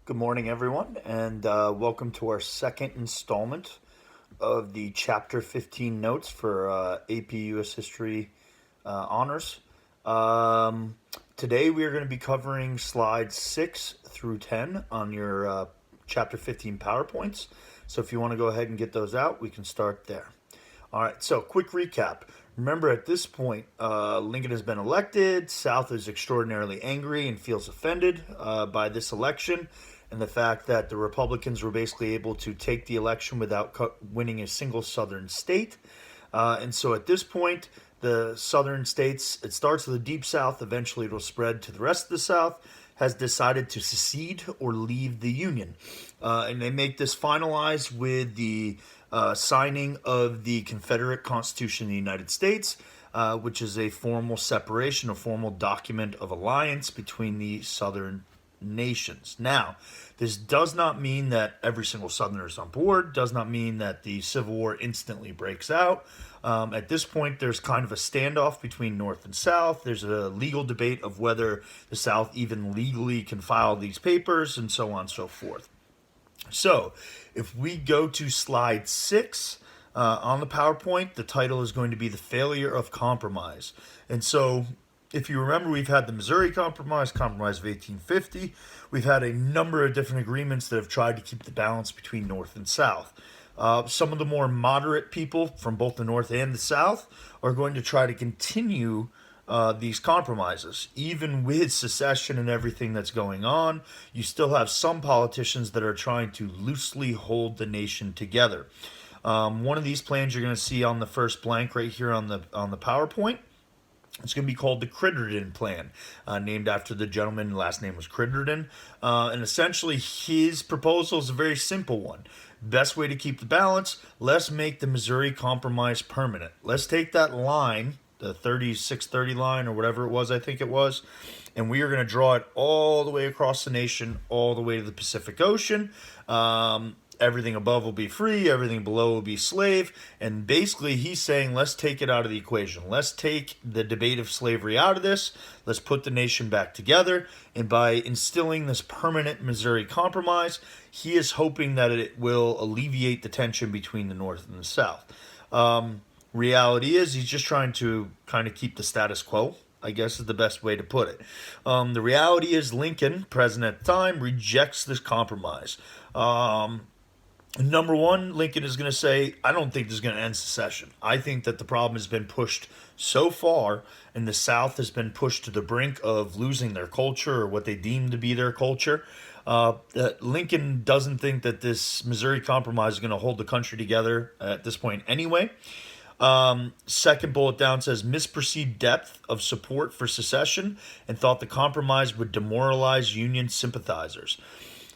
Good morning, everyone, and welcome to our second installment of the Chapter 15 notes for AP US History Honors. Um, Today, we are going to be covering slides 6 through 10 on your Chapter 15 PowerPoints. So, if you want to go ahead and get those out, we can start there. All right, so quick recap. Remember, at this point, Lincoln has been elected. South is extraordinarily angry and feels offended by this election and the fact that the Republicans were basically able to take the election without winning a single Southern state. And so at this point, the Southern states, it starts with the Deep South, eventually it'll spread to the rest of the South, has decided to secede or leave the Union. And they make this finalized with the signing of the Confederate Constitution of the United States, which is a formal separation, a formal document of alliance between the Southern nations. Now, this does not mean that every single Southerner is on board, does not mean that the Civil War instantly breaks out. At this point, there's kind of a standoff between North and South. There's a legal debate of whether the South even legally can file these papers, and so on and so forth. So, if we go to slide 6 on the PowerPoint, the title is going to be The Failure of Compromise. And so, if you remember, we've had the Missouri Compromise, Compromise of 1850. We've had a number of different agreements that have tried to keep the balance between North and South. Some of the more moderate people from both the North and the South are going to try to continue these compromises. Even with secession and everything that's going on, you still have some politicians that are trying to loosely hold the nation together. One of these plans you're going to see on the first blank right here on the PowerPoint. It's going to be called the Crittenden Plan, named after the gentleman. Last name was Crittenden. And essentially, his proposal is a very simple one. Best way to keep the balance, let's make the Missouri Compromise permanent. Let's take that line, the 3630 line or whatever it was, I think it was, and we are going to draw it all the way across the nation, all the way to the Pacific Ocean. Everything above will be free, everything below will be slave. And basically, he's saying, let's take it out of the equation. Let's take the debate of slavery out of this. Let's put the nation back together. And by instilling this permanent Missouri Compromise, he is hoping that it will alleviate the tension between the North and the South. Reality is, he's just trying to kind of keep the status quo, I guess is the best way to put it. The reality is Lincoln, president at the time, rejects this compromise. Number one, Lincoln is going to say, I don't think this is going to end secession. I think that the problem has been pushed so far, and the South has been pushed to the brink of losing their culture or what they deem to be their culture. That Lincoln doesn't think that this Missouri Compromise is going to hold the country together at this point anyway. Second bullet down says misperceived depth of support for secession and thought the compromise would demoralize Union sympathizers.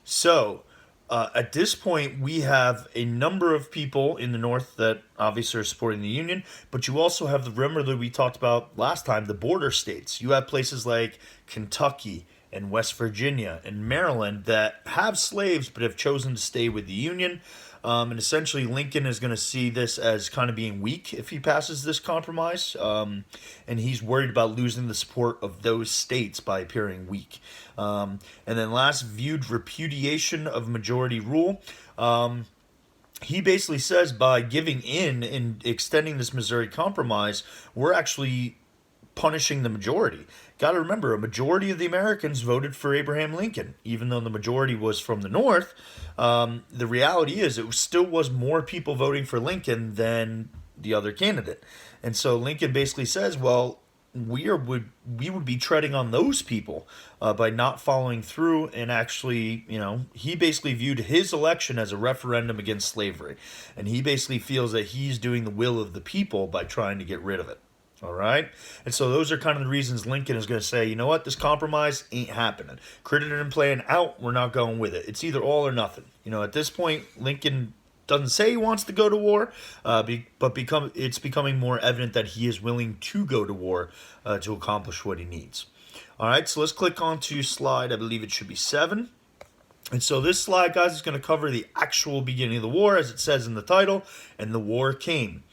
So, at this point, we have a number of people in the North that obviously are supporting the Union, but you also have remember that we talked about last time, the border states. You have places like Kentucky and West Virginia and Maryland that have slaves but have chosen to stay with the Union. And essentially, Lincoln is going to see this as kind of being weak if he passes this compromise. And he's worried about losing the support of those states by appearing weak. And then last, viewed repudiation of majority rule. He basically says by giving in and extending this Missouri Compromise, we're actually punishing the majority. Got to remember, a majority of the Americans voted for Abraham Lincoln, even though the majority was from the North. The reality is, it still was more people voting for Lincoln than the other candidate, and so Lincoln basically says, "Well, we would be treading on those people by not following through." And actually, he basically viewed his election as a referendum against slavery, and he basically feels that he's doing the will of the people by trying to get rid of it. All right. And so those are kind of the reasons Lincoln is going to say, you know what, this compromise ain't happening. Crittenden plan out, we're not going with it. It's either all or nothing. At this point, Lincoln doesn't say he wants to go to war, but it's becoming more evident that he is willing to go to war to accomplish what he needs. All right, so let's click on to slide, I believe it should be 7. And so this slide, guys, is going to cover the actual beginning of the war, as it says in the title, and the war came.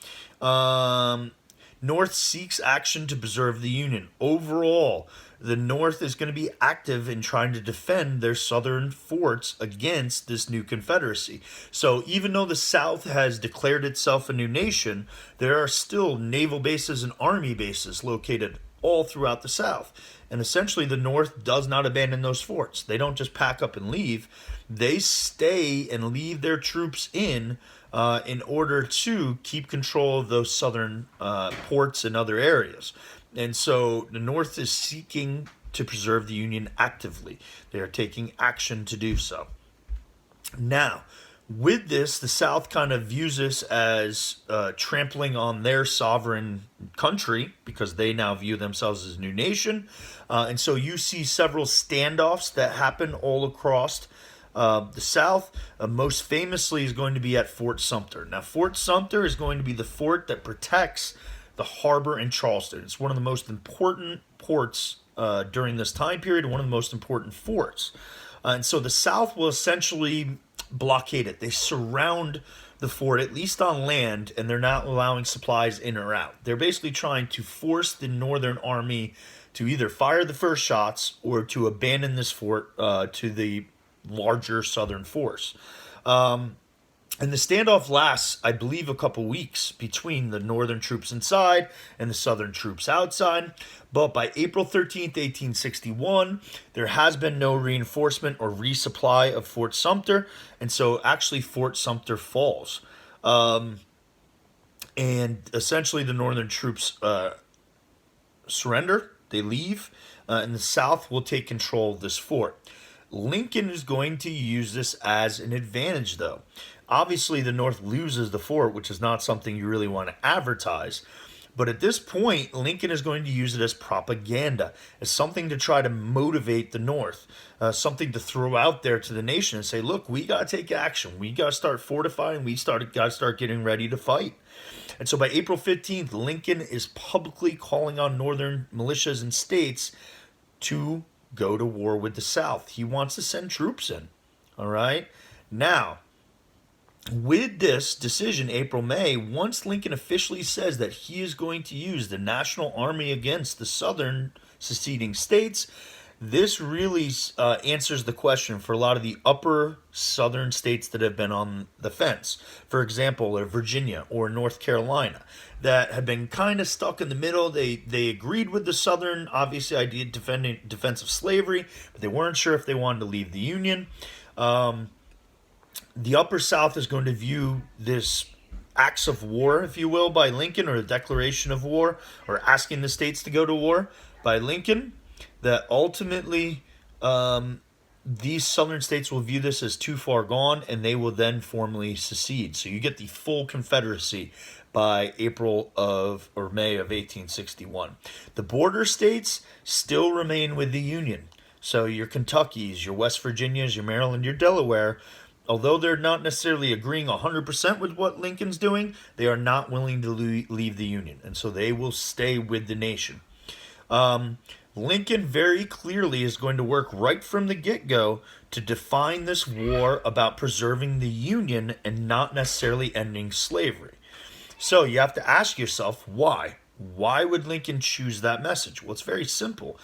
North seeks action to preserve the Union. Overall, the North is going to be active in trying to defend their southern forts against this new Confederacy. So even though the South has declared itself a new nation, there are still naval bases and army bases located all throughout the South. And essentially, the North does not abandon those forts. They don't just pack up and leave. They stay and leave their troops in order to keep control of those southern ports and other areas. And so the North is seeking to preserve the Union actively. They are taking action to do so. Now, with this, the South kind of views this as trampling on their sovereign country because they now view themselves as a new nation. And so you see several standoffs that happen all across the South. Most famously is going to be at Fort Sumter. Now, Fort Sumter is going to be the fort that protects the harbor in Charleston. It's one of the most important ports during this time period, one of the most important forts. And so the South will essentially blockade it. They surround the fort, at least on land, and they're not allowing supplies in or out. They're basically trying to force the Northern Army to either fire the first shots or to abandon this fort to the larger Southern force. And the standoff lasts, I believe, a couple weeks between the Northern troops inside and the Southern troops outside. But by April 13th, 1861, there has been no reinforcement or resupply of Fort Sumter. And so actually Fort Sumter falls. And essentially the Northern troops surrender. They leave. And the South will take control of this fort. Lincoln is going to use this as an advantage, though. Obviously, the North loses the fort, which is not something you really want to advertise. But at this point, Lincoln is going to use it as propaganda, as something to try to motivate the North, something to throw out there to the nation and say, look, we got to take action. We got to start fortifying. We got to start getting ready to fight. And so by April 15th, Lincoln is publicly calling on Northern militias and states to go to war with the South. He wants to send troops in. All right? Now, with this decision, April-May, once Lincoln officially says that he is going to use the National Army against the southern seceding states, this really answers the question for a lot of the upper southern states that have been on the fence. For example, Virginia or North Carolina that have been kind of stuck in the middle. They agreed with the southern, obviously, idea of defense of slavery, but they weren't sure if they wanted to leave the Union. The upper South is going to view this acts of war, if you will, by Lincoln, or a declaration of war, or asking the states to go to war by Lincoln, that ultimately these southern states will view this as too far gone, and they will then formally secede. So you get the full Confederacy by April of or May of 1861. The border states still remain with the Union. So your Kentuckys, your West Virginias, your Maryland, your Delaware, although they're not necessarily agreeing 100% with what Lincoln's doing, they are not willing to leave the Union. And so they will stay with the nation. Lincoln very clearly is going to work right from the get-go to define this war about preserving the Union and not necessarily ending slavery. So you have to ask yourself, why? Why would Lincoln choose that message? Well, it's very simple.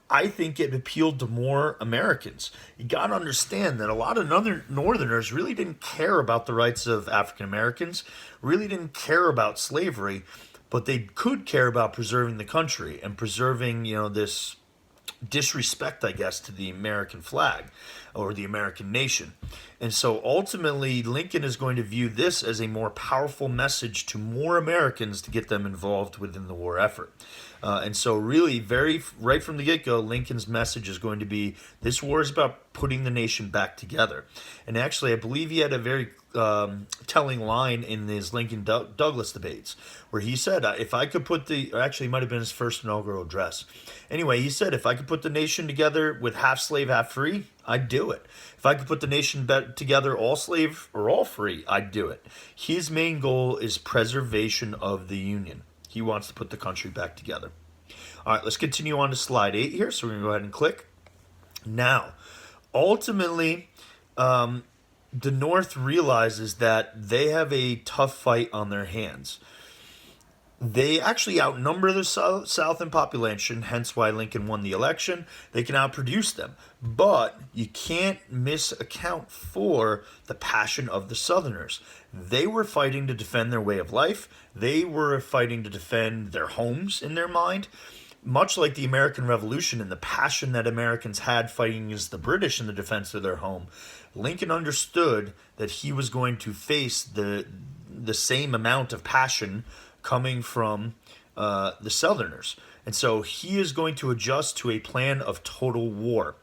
I think it appealed to more Americans. You got to understand that a lot of Northerners really didn't care about the rights of African Americans, really didn't care about slavery, but they could care about preserving the country and preserving, this disrespect, I guess, to the American flag or the American nation. And so ultimately, Lincoln is going to view this as a more powerful message to more Americans to get them involved within the war effort. And so really, right from the get-go, Lincoln's message is going to be, this war is about putting the nation back together. And actually, I believe he had a very telling line in his Lincoln-Douglas debates, where he said, if I could put actually it might have been his first inaugural address. Anyway, he said, if I could put the nation together with half slave, half free, I'd do it. If I could put the nation together all slave or all free, I'd do it. His main goal is preservation of the Union. He wants to put the country back together. All right, let's continue on to slide 8 here. So we're going to go ahead and click. Now, ultimately, the North realizes that they have a tough fight on their hands. They actually outnumber the South in population, hence why Lincoln won the election. They can outproduce them. But you can't misaccount for the passion of the Southerners. They were fighting to defend their way of life, they were fighting to defend their homes in their mind. Much like the American Revolution and the passion that Americans had fighting against the British in the defense of their home, Lincoln understood that he was going to face the same amount of passion coming from the Southerners. And so he is going to adjust to a plan of total war.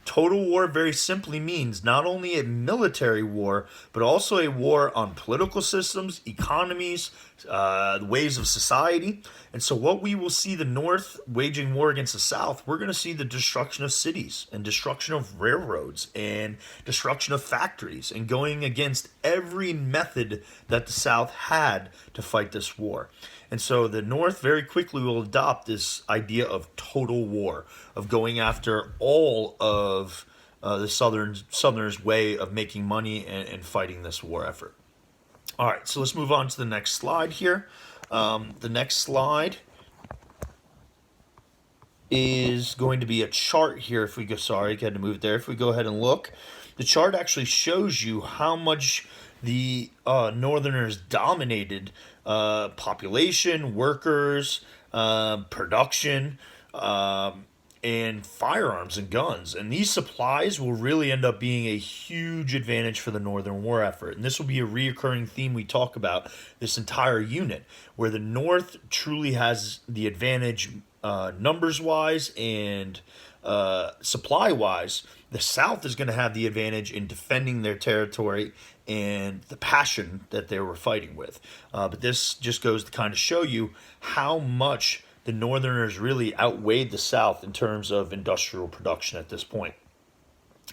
Total war very simply means not only a military war, but also a war on political systems, economies, ways of society. And so, what we will see the North waging war against the South, we're going to see the destruction of cities and destruction of railroads and destruction of factories and going against every method that the South had to fight this war. And so the North very quickly will adopt this idea of total war, of going after all of the Southerners' way of making money and fighting this war effort. All right, so let's move on to the next slide here. The next slide is going to be a chart here. If we go, sorry, I had to move it there. If we go ahead and look, the chart actually shows you how much the Northerners dominated population, workers, production, and firearms and guns. And these supplies will really end up being a huge advantage for the Northern war effort. And this will be a reoccurring theme we talk about this entire unit, where the North truly has the advantage numbers-wise and supply-wise. The South is going to have the advantage in defending their territory and the passion that they were fighting with. But this just goes to kind of show you how much the Northerners really outweighed the South in terms of industrial production at this point.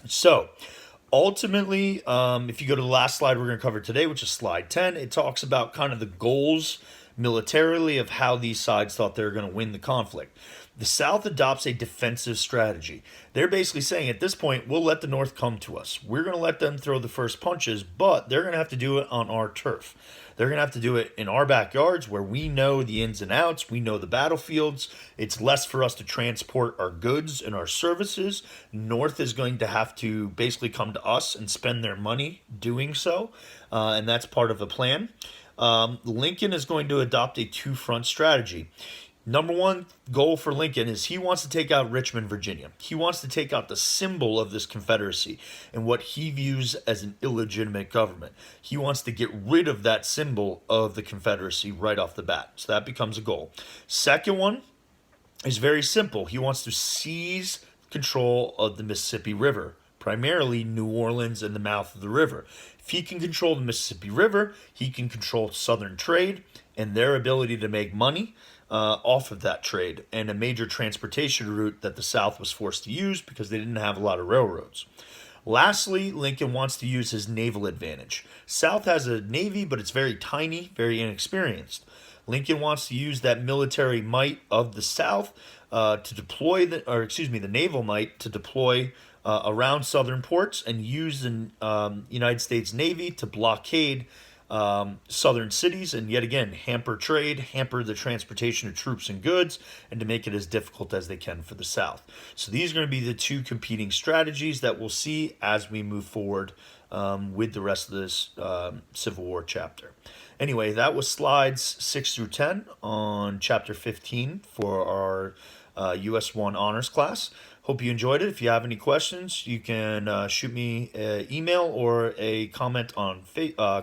So, ultimately, if you go to the last slide we're going to cover today, which is slide 10, it talks about kind of the goals militarily of how these sides thought they were going to win the conflict. The South adopts a defensive strategy. They're basically saying at this point, we'll let the North come to us. We're going to let them throw the first punches, but they're going to have to do it on our turf. They're going to have to do it in our backyards where we know the ins and outs. We know the battlefields. It's less for us to transport our goods and our services. North is going to have to basically come to us and spend their money doing so. And that's part of the plan. Lincoln is going to adopt a two-front strategy. Number one goal for Lincoln is he wants to take out Richmond, Virginia. He wants to take out the symbol of this Confederacy and what he views as an illegitimate government. He wants to get rid of that symbol of the Confederacy right off the bat. So that becomes a goal. Second one is very simple. He wants to seize control of the Mississippi River, primarily New Orleans and the mouth of the river. If he can control the Mississippi River, he can control Southern trade and their ability to make money off of that trade, and a major transportation route that the South was forced to use because they didn't have a lot of railroads. Lastly, Lincoln wants to use his naval advantage. South has a navy, but it's very tiny, very inexperienced. Lincoln wants to use that military might of the South to deploy the naval might to deploy around southern ports and use the United States Navy to blockade southern cities and yet again hamper trade, hamper the transportation of troops and goods, and to make it as difficult as they can for the South. So these are going to be the two competing strategies that we'll see as we move forward with the rest of this Civil War chapter. Anyway, that was slides 6 through 10 on chapter 15 for our US 1 honors class. Hope you enjoyed it. If you have any questions, you can shoot me an email or a comment on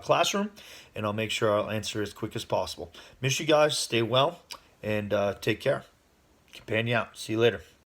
Classroom, and I'll make sure I'll answer as quick as possible. Miss you guys. Stay well, and take care. Companion out. See you later.